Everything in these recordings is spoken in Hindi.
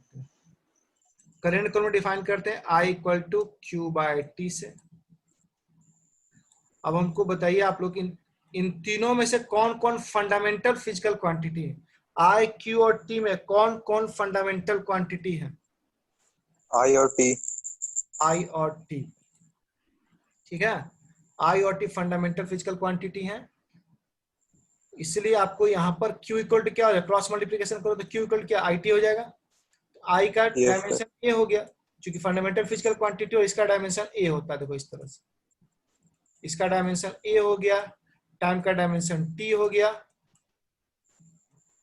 सकते हैं। करंट को डिफाइन करते हैं I equal to Q by T से। अब हमको बताइए आप लोग इन तीनों में से कौन कौन फंडामेंटल फिजिकल क्वांटिटी है? I, Q और T में कौन कौन फंडामेंटल क्वांटिटी है? I और T। I और T, ठीक है। I और T फंडामेंटल फिजिकल क्वांटिटी है, इसलिए आपको यहाँ पर Q इक्वल टू क्या हो जाएगा, क्रॉस मल्टीप्लीकेशन करो तो Q इक्वल टू क्या, IT हो जाएगा। तो I का डायमेंशन A हो गया, क्योंकि फंडामेंटल फिजिकल क्वांटिटी और इसका डायमेंशन A होता है। देखो इस तरह से, इसका डायमेंशन A हो गया, टाइम का डायमेंशन T हो गया,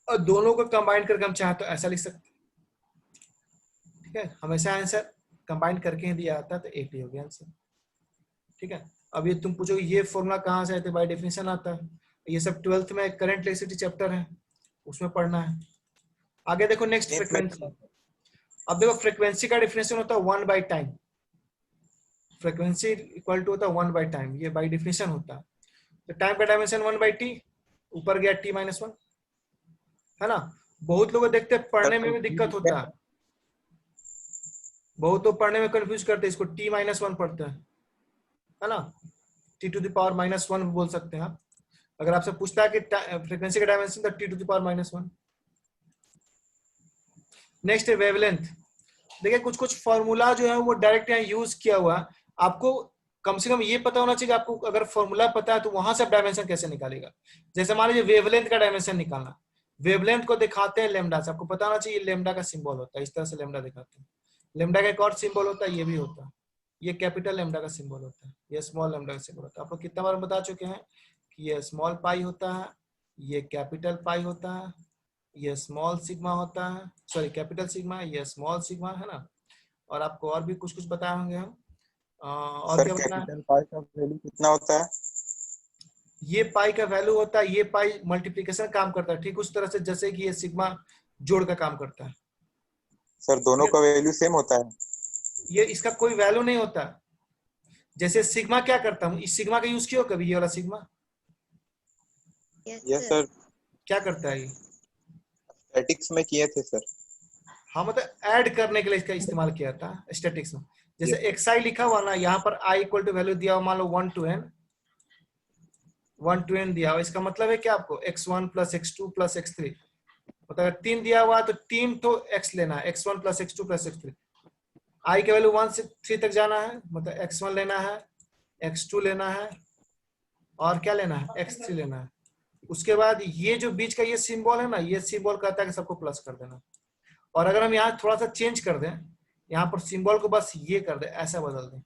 और दोनों को कंबाइन करके हम चाहे तो ऐसा लिख सकते हैं, ठीक है। हमेशा आंसर कंबाइन करके ही दिया जाता है, तो 80 हो गया आंसर, ठीक है। अब ये तुम पूछोगे ये फॉर्मूला कहाँ से आते, बाय डेफिनेशन आता है। ये सब 12th में करंट इलेक्ट्रिसिटी चैप्टर है, उसमें पढ़ना है। आगे देखो नेक्स्ट फ्रीक्वेंसी। अब देखो फ्रीक्वेंसी का डेफिनेशन होता है 1 by time. Frequency equal to होता है 1 बाई टाइम, ये बाई डेफिनेशन होता है। तो टाइम का डायमेंशन 1 बाई टी, ऊपर गया टी माइनस 1, है ना। बहुत लोग देखते हैं पढ़ने में भी दिक्कत होता है, बहुत लोग पढ़ने में कंफ्यूज करते हैं, इसको टी माइनस 1 पढ़ते हैं, है ना। T to the power minus 1 बोल सकते हैं आप। अगर आपसे पूछता है कि फ्रीक्वेंसी का डायमेंशन, तो T to the power minus 1। Next है वेवलेंथ। देखिए कुछ कुछ फॉर्मूला जो है वो डायरेक्ट यहाँ यूज किया हुआ, आपको कम से कम ये पता होना चाहिए। आपको अगर फॉर्मूला पता है तो वहां से आप डायमेंशन कैसे निकालेगा। जैसे मान लीजिए वेवलेंथ का डायमेंशन निकालना, वेवलेंथ को दिखाते हैं लेमडा से, आपको पता होना चाहिए लेमडा का सिंबल होता है, इस तरह से लेमडा दिखाते हैं। लेमडा का एक और सिंबल होता है, ये भी होता है, ये कैपिटल लेमडा का सिंबल होता है, ये स्मॉल लेमडा का सिंबल होता है। आप लोग कितना बार बता चुके हैं कि ये स्मॉल पाई होता है, ये कैपिटल पाई होता है, ये स्मॉल सिग्मा होता है, सॉरी कैपिटल सिग्मा, ये स्मॉल सिग्मा, है ना। और आपको और भी कुछ कुछ बताए होंगे हम। और क्या बताना है? कैपिटल पाई का वैल्यू कितना होता है? ये पाई का वैल्यू होता है, ये पाई मल्टीप्लिकेशन काम करता है, ठीक उस तरह से जैसे कि ये सिग्मा जोड़ का काम करता है। सर दोनों का वैल्यू सेम होता है? ये इसका कोई वैल्यू नहीं होता। जैसे सिग्मा क्या करता हूँ, इस सिग्मा का यूज किया कभी, ये वाला सिग्मा यस सर। क्या करता है ये? स्टैटिक्स में किए थे सर। हाँ मतलब ऐड करने के लिए इसका इस्तेमाल किया था स्टैटिक्स में। जैसे एक्स आई लिखा हुआ ना, यहाँ पर आई इक्वल टू वैल्यू दिया हुआ, मान लो 1 to n, 1 to n दिया हुआ, इसका मतलब है क्या आपको x1 plus x2 plus x3, मतलब अगर 3 दिया हुआ तो 3 तो x लेना है, x1 plus x2 plus x3। आई के वैल्यू 1 से 3 तक जाना है, मतलब x1 लेना है, x2 लेना है, और क्या लेना है, x3 लेना है। उसके बाद ये जो बीच का ये सिंबल है ना, ये सिंबल कहता है कि सबको प्लस कर देना। और अगर हम यहाँ थोड़ा सा चेंज कर दें, यहाँ पर सिंबल को बस ये कर दे, ऐसा बदल दें,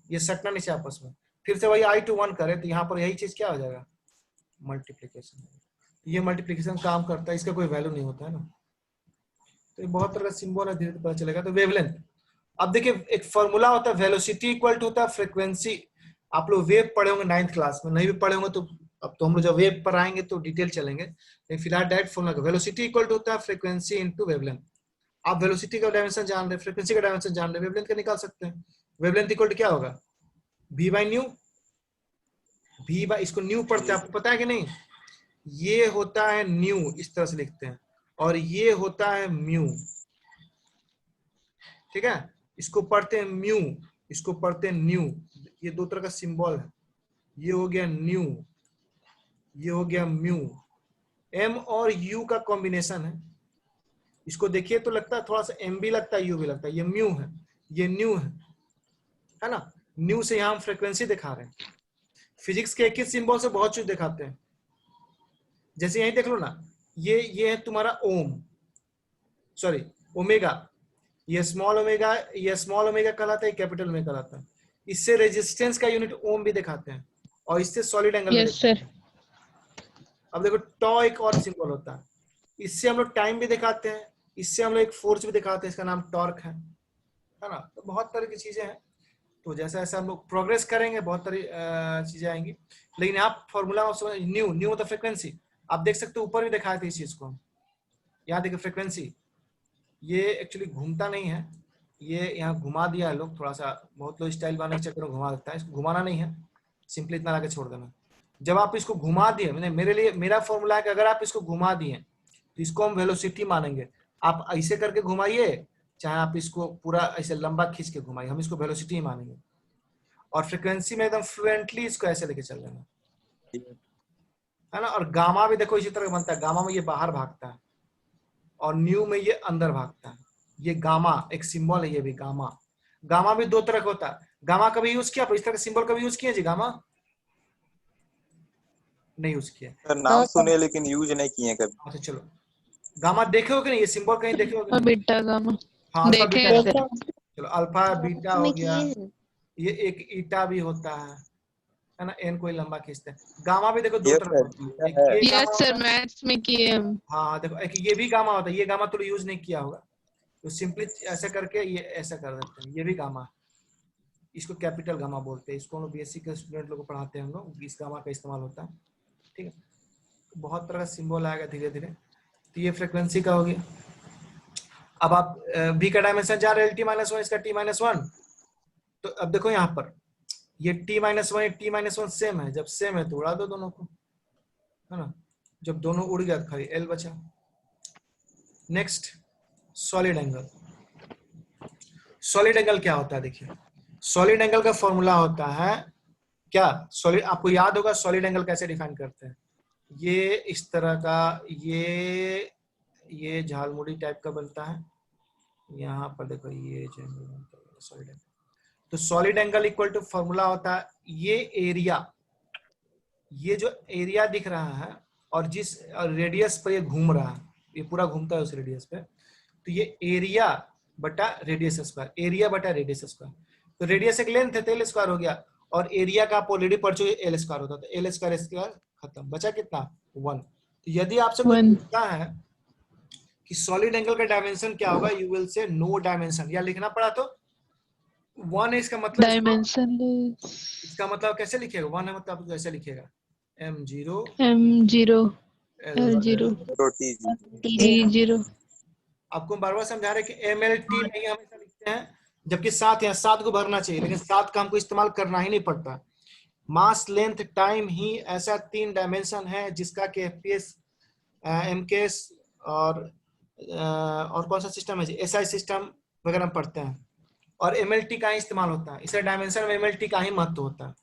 ये सटना नहीं चाहिए आपस में, फिर से वही i to 1 करें, तो यहाँ पर यही चीज क्या हो जाएगा, मल्टीप्लीकेशन। ये मल्टीप्लीकेशन काम करता है, इसका कोई वैल्यू नहीं होता है ना। तो ये बहुत तरह का सिंबल है, धीरे धीरे पता चलेगा। तो वेवलेंथ, अब देखिए एक फॉर्मूला होता है, वेलोसिटी इक्वल टू होता है फ्रीक्वेंसी। आप लोग वेव पढ़े होंगे 9th क्लास में, नहीं भी पढ़े होंगे तो अब तो हम लोग जब वेव पर आएंगे तो डिटेल चलेंगे, लेकिन फिलहाल direct formula, velocity equal to होता है फ्रीक्वेंसी इनटू वेवलेंथ। आप वेलोसिटी का डायमेंशन जान रहे, फ्रीक्वेंसी का डायमेंशन जान रहे, वेवलेंथ का निकाल सकते हैं। वेवलेंथ इक्वल टू क्या होगा, v by new, v by, इसको न्यू पढ़ते हैं, आपको पता है कि नहीं, ये होता है न्यू, इस तरह से लिखते हैं, और ये होता है म्यू, ठीक है। इसको पढ़ते हैं म्यू, इसको पढ़ते हैं न्यू, ये दो तरह का सिंबल है, ये हो गया न्यू, ये हो गया म्यू। m और u का कॉम्बिनेशन है, इसको देखिए तो लगता है थोड़ा सा m भी लगता है, u भी लगता है, ये म्यू है, ये न्यू है ना। न्यू से यहां हम फ्रीक्वेंसी दिखा रहे हैं। फिजिक्स के एक ही सिंबल से बहुत चीज दिखाते हैं। जैसे यही देख लो ना, ये है तुम्हारा ओम, सॉरी ओमेगा, ये स्मॉल ओमेगा, ये स्मॉल ओमेगा कहलाता है, कैपिटल ओमेगा कहलाता है। इससे रेजिस्टेंस का यूनिट ओम भी दिखाते हैं, और इससे सॉलिड एंगल में दिखाते हैं। अब देखो टॉ एक और सिंबल होता है, इससे हम लोग टाइम भी दिखाते हैं, इससे हम लोग एक फोर्स भी दिखाते हैं, इसका नाम टॉर्क है ना। तो बहुत तरह की चीजें हैं, तो जैसा जैसा हम लोग प्रोग्रेस करेंगे बहुत सारी चीजें आएंगी। लेकिन आप फॉर्मूला न्यू, न्यू मतलब फ्रीक्वेंसी, आप देख सकते हो ऊपर भी दिखाए थे इस चीज को। यहाँ देखिए फ्रीक्वेंसी, ये एक्चुअली घूमता नहीं है, ये यहाँ घुमा दिया है लोग थोड़ा सा, बहुत लोग स्टाइल बनाने के चक्कर में घुमा देता है, इसको घुमाना नहीं है, सिंपली इतना लाके छोड़ देना। जब आप इसको घुमा दिए, मैंने मेरे लिए मेरा फॉर्मूला है कि अगर आप इसको घुमा दिए तो इसको हम वेलोसिटी मानेंगे, आप ऐसे करके घुमाइए, चाहे आप इसको पूरा ऐसे लंबा खींच के घुमाइए, हम इसको वेलोसिटी ही मानेंगे। और फ्रिक्वेंसी में एकदम फ्लुएंटली इसको ऐसे लेके चल लेना, है ना। और गामा भी देखो इसी तरह बनता है, गामा में ये बाहर भागता है और न्यू में ये अंदर भागता है। ये गामा एक सिंबल है, ये भी गामा। गामा भी दो तरह का होता है। गामा कभी यूज किया, इस तरह का सिंबल कभी यूज किया जी? गामा नहीं यूज किया। सर नाम सुने लेकिन यूज नहीं किए कभी। अच्छा चलो, गामा देखे हो कि नहीं, ये सिंबल कहीं देखे हो कि और नहीं? बीटा गामा हाँ अल्फा देखे बीटा। हैं सर। चलो अल्फा बीटा हो गया, ये एक ईटा भी होता है ना, एन कोई लंबा खींचते हैं। गामा भी देखो दो यस तरह का सर, होता है, बीटा एक है। ये गामा यस होता सर, है। मैथ्स में किए हम। हाँ देखो, एक ये भी गामा होता है, ये गामा तो यूज नहीं किया होगा, तो सिंपली ऐसा करके ये ऐसा कर देते हैं, ये भी गामा। इसको कैपिटल गामा बोलते हैं, इसको हम लोग बीएससी के स्टूडेंट लोग को पढ़ाते हैं हम लोग, इस गामा का इस्तेमाल होता है। ठीक है, बहुत तरह का सिंबल आएगा धीरे धीरे। तो ये फ्रिक्वेंसी का हो गया। अब आप भी का डायमेंशन जा रहे हैं T-1, इसका T-1। तो अब देखो यहाँ पर ये T-1 T-1 सेम है, जब सेम है तो उड़ा दो दोनों को, है ना। जब दोनों उड़ गया तो खाली L बचा। Next solid angle. Solid angle क्या होता है देखिए, सॉलिड एंगल का फॉर्मूला होता है क्या, सॉलिड आपको याद होगा सॉलिड एंगल कैसे डिफाइन करते हैं। ये इस तरह का, ये झालमुड़ी टाइप का बनता है। यहाँ पर देखो ये सॉलिड एंगल, तो solid angle equal to formula होता है ये एरिया, ये जो एरिया दिख रहा है और जिस रेडियस पर ये घूम रहा है, ये पूरा घूमता है उस रेडियस पे, तो ये एरिया बटा रेडियस स्क्वायर, एरिया बटा रेडियस स्क्वायर। तो रेडियस एक लेंथ है तो एल स्क्वायर हो गया, और एरिया का आप ऑलरेडी पढ़ चुके, एल स्क्वायर होता है, तो एल स्क्वायर स्क्वायर खत्म, बचा कितना 1। तो यदि आपसे कोई पूछता है कि सॉलिड एंगल का डायमेंशन क्या होगा, you will say no dimension, या लिखना पड़ा तो 1 है इसका मतलब, डायमेंशन इसका मतलब कैसे लिखेगा, 1 है मतलब कैसे लिखेगा, m0 m0 l1 l0 रोटी t0। आपको बार बार समझा रहे कि MLT नहीं हमेशा लिखते हैं, जबकि 7 यहाँ 7 को भरना चाहिए, लेकिन 7 का हमको इस्तेमाल करना ही नहीं पड़ता। मास लेंथ टाइम ही ऐसा 3 डायमेंशन है जिसका के FPS MKS और कौन सा सिस्टम है, SI सिस्टम वगैरह हम पढ़ते हैं, और MLT का ही इस्तेमाल होता है। इस डायमेंशन में MLT का ही महत्व होता है।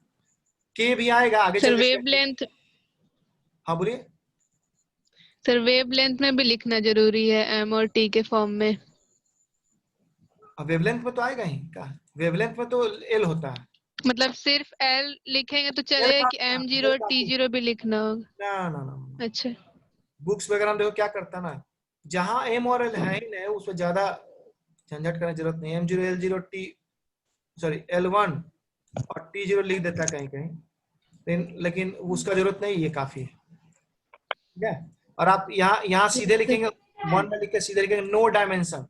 के भी आएगा आगे सर चल। वेवलेंथ, हाँ बोलिए। सर वेवलेंथ में भी लिखना जरूरी है m और t के फॉर्म में। वेवलेंथ में तो आएगा ही का, वेवलेंथ में तो L होता है। मतलब सिर्फ l लिखेंगे तो चलेगा कि m0 t0 भी लिखना होगा? ना ना ना, अच्छा, बुक्स वगैरह में देखो क्या करता है ना, जहां M और L है ही नहीं उसमें ज्यादा झंझट करने की जरूरत नहीं है। M0 L0 T sorry L1 और T0 लिख देता है कहीं कहीं, लेकिन उसका जरूरत नहीं, ये काफी है। ठीक है, और आप यहाँ सीधे लिखेंगे 1 में लिख के सीधे लिखेंगे नो डायमेंशन।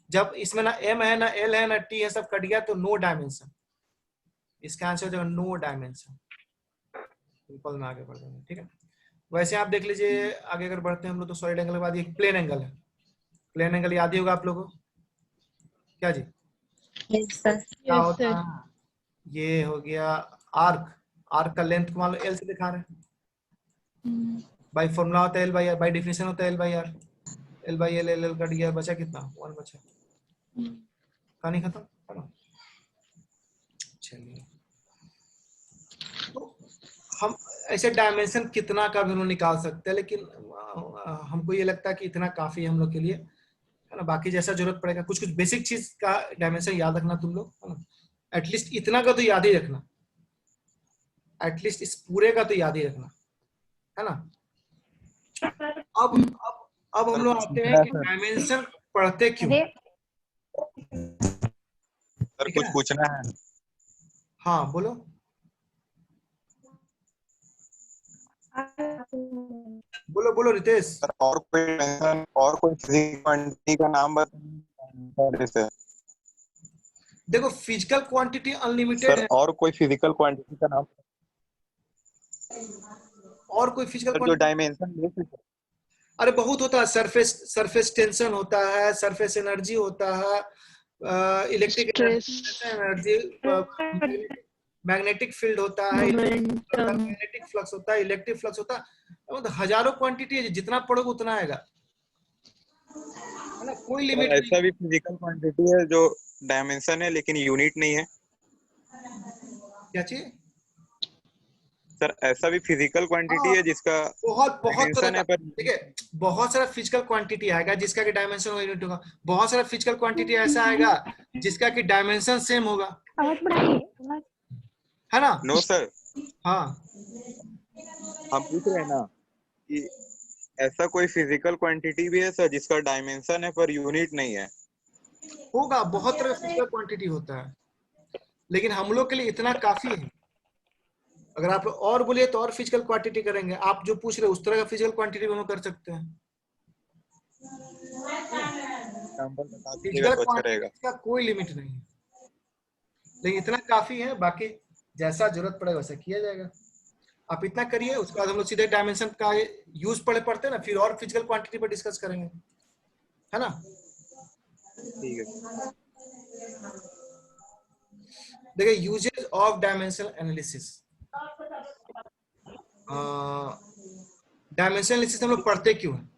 जब इसमें ना M है ना L है ना T है, सब कट गया तो नो डायमेंशन, इसका आंसर हो जाएगा नो डायमेंशन। सिंपल में आगे बढ़ जाएंगे। ठीक है, वैसे आप देख लीजिए आगे अगर बढ़ते हैं हम लोग, तो सॉलिड एंगल के बाद एक प्लेन एंगल है। प्लेन एंगल याद ही होगा आप लोगों को, क्या जी? क्या होता है, ये हो गया आर्क, आर्क का लेंथ मान लो L से दिखा रहे हैं, बाय फॉर्मूला होता है L by R, by definition होता है L by R, L by L, L cut गया, बचा कितना 1 बचा, कहानी खत्म है ना। चलिए, तो हम ऐसे डायमेंशन कितना का भी निकाल सकते हैं, लेकिन हमको ये लगता है कि इतना काफी है हम लोग के लिए, है ना। बाकी जैसा जरूरत पड़ेगा, कुछ कुछ बेसिक चीज का डायमेंशन याद रखना तुम लोग, है ना। एटलीस्ट इतना का तो याद ही रखना, एटलीस्ट इस पूरे का तो याद ही रखना, है ना। अब हम लोग आते हैं कि डायमेंशन पढ़ते क्यों। सर कुछ पूछना है। हाँ बोलो। बोलो बोलो रितेश। सर और कोई फिजिकल क्वांटिटी का नाम बताइए सर। देखो फिजिकल क्वांटिटी अनलिमिटेड है, और कोई फिजिकल क्वांटिटी का नाम, और कोई फिजिकल सर जो डायमेंशन ले सकते। अरे बहुत होता है, सरफेस टेंशन होता है, सरफेस एनर्जी होता है, इलेक्ट्रिक एनर्जी, मैग्नेटिक फील्ड होता है, मैग्नेटिक फ्लक्स होता है, इलेक्ट्रिक फ्लक्स होता है, मतलब हजारों क्वांटिटी है, जितना पढ़ोगे उतना आएगा। है ना, कोई सर लिमिट नहीं। ऐसा भी फिजिकल क्वांटिटी है जो डायमेंशन है लेकिन यूनिट नहीं है। क्या चीज? सर ऐसा भी फिजिकल क्वांटिटी हाँ, है जिसका बहुत बहुत तरह डायमेंशन का। है पर देखिए, बहुत सारा फिजिकल क्वांटिटी आएगा जिसका कि डायमेंशन यूनिट होगा। बहुत सारा फिजिकल क्वांटिटी ऐसा आएगा जिसका कि डायमेंशन सेम होगा, आवाज बढ़ाइए आवाज। है ना। नो सर, हाँ, हम पूछ रहे हैं ना कि ऐसा कोई फिजिकल क्वांटिटी भी है सर जिसका डायमेंशन है पर यूनिट नहीं है। होगा, बहुत तरह का फिजिकल क्वांटिटी होता है, लेकिन हम लोग के लिए इतना काफी है। अगर आप और बोलिए तो और फिजिकल क्वांटिटी करेंगे, आप जो पूछ रहे हैं उस तरह का फिजिकल क्वांटिटी भी हम लोग कर सकते हैं, है ना। एग्जाम्पल बता दीजिएगा फिजिकल तो अच्छा रहेगा। क्वांटिटी का कोई लिमिट नहीं है, लेकिन इतना काफी है। बाकी जैसा जरूरत पड़ेगा वैसा किया जाएगा। आप इतना करिए, उसके बाद हम लोग सीधे डायमेंशन का यूज पढ़ते हैं ना, फिर और फिजिकल क्वांटिटी पर डिस्कस करेंगे, है ना। ठीक है। देखिए, uses of dimensional analysis. Dimensional analysis हम लोग पढ़ते क्यों हैं?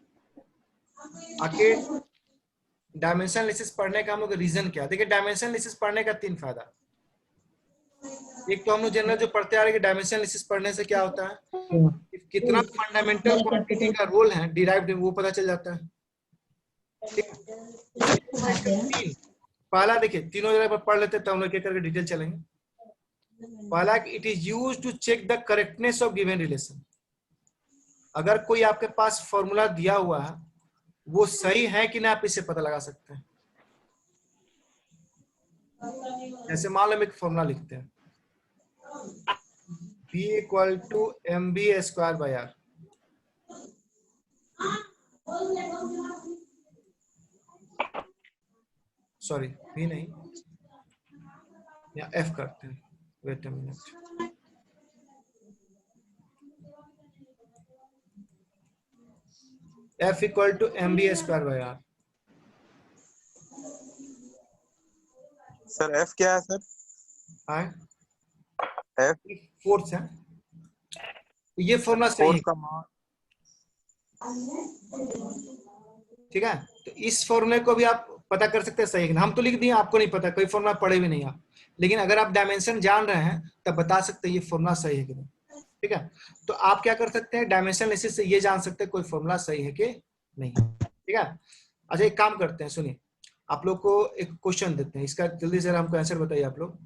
आखिर डायमेंशनल एनालिसिस पढ़ने का हम लोग रीजन क्या है? देखिए, डायमेंशनल एनालिसिस पढ़ने का 3 फायदा। एक तो हम लोग जनरल जो पढ़ते आ रहे हैं कि डायमेंशनल एनालिसिस पढ़ने से क्या होता है, कितना फंडामेंटल क्वांटिटी का रोल है डिराइव्ड, वो पता चल जाता है। ठीक है? उसके बाद इसका 3, पहला देखिए तीनों जगह पर पढ़ लेते हैं, तो हम लोग एक करके डिटेल चलेंगे। पहला, it is used to check the correctness of given relation. अगर कोई आपके पास फॉर्मूला दिया हुआ है, वो सही है कि नहीं, आप इससे पता लगा सकते हैं। जैसे मान लो हम एक फॉर्मूला लिखते हैं, B equal to MB square by R। Sorry, B नहीं, या F करते हैं। Wait a minute. F equal to MB square by R। Sir F क्या है सर? आए, एफ फोर्स है, तो ये फॉर्मूला सही फोर्स है। का मान। ठीक है, तो इस फॉर्मूले को भी आप पता कर सकते हैं सही है कि नहीं। हम तो लिख दिए, आपको नहीं पता, कोई फॉर्मूला पढ़े भी नहीं आप, लेकिन अगर आप डायमेंशन जान रहे हैं तब बता सकते हैं ये फॉर्मूला सही है कि नहीं। ठीक है, तो आप क्या कर सकते हैं, डायमेंशन एनालिसिस से ये जान सकते हैं कोई फॉर्मूला सही है कि नहीं। ठीक है, अच्छा एक काम करते हैं, सुनिए, आप लोग को एक क्वेश्चन देते हैं, इसका जल्दी से हमको आंसर बताइए आप लोग।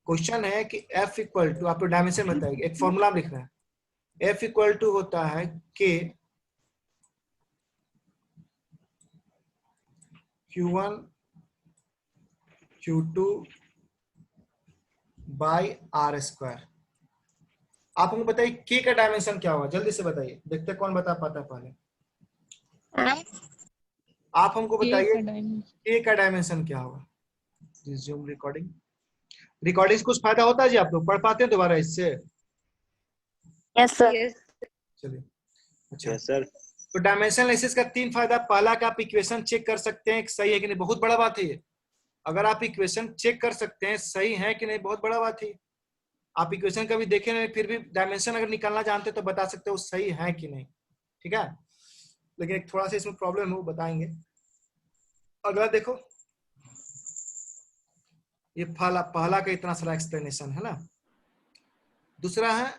क्वेश्चन है कि F इक्वल टू, आप लोग डायमेंशन बताइए, एक फॉर्मूला लिख रहे हैं। F इक्वल टू होता है K Q1 Q2 by R square. आप हमको बताइए K का डायमेंशन क्या होगा, जल्दी से बताइए, देखते कौन बता पाता है पहले। आप हमको बताइए K का डायमेंशन क्या होगा। Resume recording. रिकॉर्डिंग कुछ फायदा होता है जी, आप लोग पढ़ पाते हैं दोबारा इससे? Yes sir. चलिए, अच्छा। Yes sir. तो डायमेंशन एनालिसिस का 3 फायदा। पहला कि आप इक्वेशन चेक कर सकते हैं कि सही है कि नहीं, बहुत बड़ा बात है ये। अगर आप इक्वेशन चेक कर सकते हैं सही है कि नहीं, बहुत बड़ा बात है। आप इक्वेशन कभी देखे नहीं, फिर भी डायमेंशन अगर निकालना जानते तो बता सकते हो सही है कि नहीं। ठीक है, लेकिन एक थोड़ा सा इसमें प्रॉब्लम है, वो बताएंगे। अगला देखो, ये पहला का इतना सारा एक्सप्लेनेशन है ना। दूसरा है,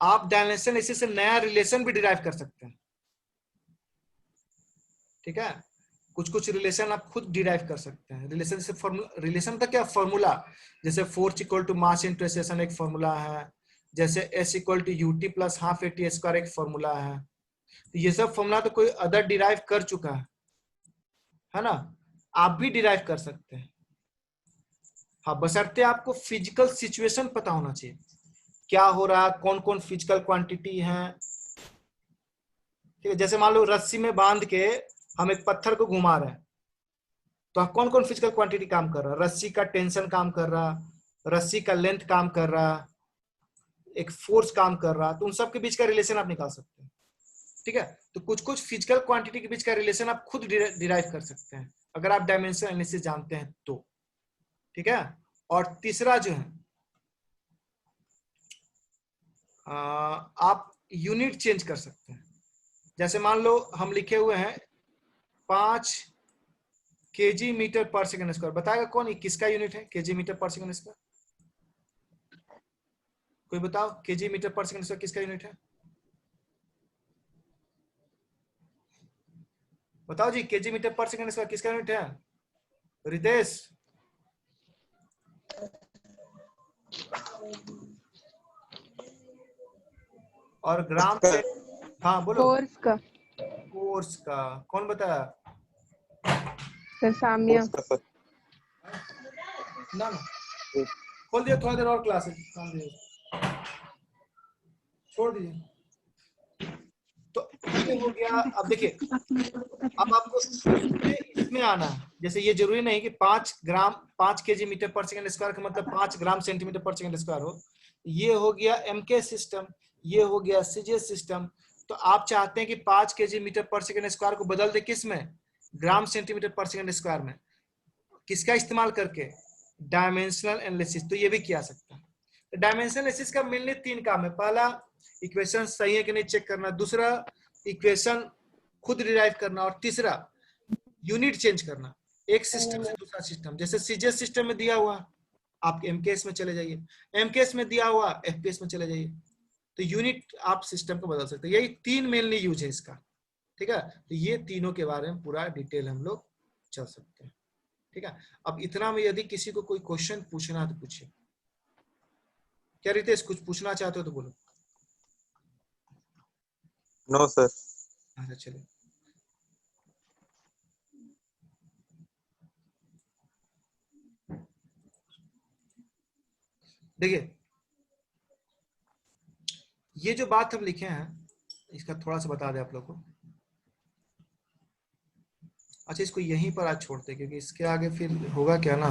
आप डायमेंशन एनालिसिस से नया रिलेशन भी डिराइव कर सकते हैं। ठीक है, कुछ कुछ रिलेशन आप खुद डिराइव कर सकते हैं। रिलेशन से फॉर्मूला, रिलेशन का क्या फॉर्मूला, जैसे force equal to mass into acceleration एक फॉर्मूला है, जैसे S equal to UT plus half AT square एक फॉर्मूला है। तो ये सब फॉर्मूला तो कोई अदर डिराइव कर चुका है ना, आप भी डिराइव कर सकते हैं। हाँ, बशर्ते आपको फिजिकल सिचुएशन पता होना चाहिए, क्या हो रहा है, कौन कौन फिजिकल क्वांटिटी है। ठीक है, जैसे मान लो रस्सी में बांध के हम एक पत्थर को घुमा रहे हैं, तो कौन कौन फिजिकल क्वांटिटी काम कर रहा है, रस्सी का टेंशन काम कर रहा, रस्सी का लेंथ काम कर रहा, एक फोर्स काम कर रहा, तो उन सब के बीच का रिलेशन आप निकाल सकते हैं। ठीक है, तो कुछ कुछ फिजिकल क्वांटिटी के बीच का रिलेशन आप खुद डिराइव कर सकते हैं, अगर आप डायमेंशन एनालिसिस जानते हैं तो। ठीक है, और तीसरा जो है, आप यूनिट चेंज कर सकते हैं। जैसे मान लो हम लिखे हुए हैं 5 केजी मीटर पर सेकंड स्क्वायर। बताएगा कौन, ये किसका यूनिट है केजी मीटर पर सेकंड स्क्वायर? कोई बताओ, केजी मीटर पर सेकंड स्क्वायर किसका यूनिट है? बताओ जी, केजी मीटर पर सेकंड स्क्वायर किसका यूनिट है? रितेश। और ग्राम से, हाँ बोलो। फोर्स का। फोर्स का कौन बताया? सर सामिया। फोर्स का सर। ना ना, खोल दिया, थोड़ा देर और क्लास है, काम दीजिए, छोड़ दीजिए। तो ये हो गया। अब देखिए, अब आपको इसमें आना है। जैसे ये जरूरी नहीं कि 5 ग्राम 5 केजी मीटर पर सेकंड स्क्वायर का मतलब 5 ग्राम सेंटीमीटर पर सेकंड स्क्वायर हो। ये हो गया एमके सिस्टम, ये हो गया सीजीएस सिस्टम। तो आप चाहते हैं कि 5 केजी मीटर पर सेकंड स्क्वायर को बदल दे किस में? ग्राम सेंटीमीटर पर सेकंड स्क्वायर में। किसका इस्तेमाल करके? Dimensional analysis. तो ये भी किया सकता है। तो डायमेंशनल एनालिसिस का मेनली 3 काम है। पहला, इक्वेशन सही है कि नहीं चेक करना। दूसरा, इक्वेशन खुद डिराइव करना। और तीसरा, यूनिट चेंज करना एक सिस्टम से दूसरा सिस्टम। जैसे सीजीएस सिस्टम में दिया हुआ, आप एमकेएस में चले जाइए, एमकेएस में दिया हुआ एफपीएस में चले जाइए। तो यूनिट आप सिस्टम को बदल सकते हैं। यही 3 मेनली यूज है इसका, ठीक है। तो ये तीनों के बारे में पूरा डिटेल हम लोग चल सकते हैं, ठीक है। अब इतना में यदि किसी को कोई क्वेश्चन पूछना है तो पूछिए। क्या रितेश कुछ पूछना चाहते हो तो बोलो। No sir. अच्छा चलिए। देखिए, ये जो बात हम लिखे हैं इसका थोड़ा सा बता दें आप लोग को। अच्छा, इसको यहीं पर आज छोड़ते, क्योंकि इसके आगे फिर होगा क्या ना,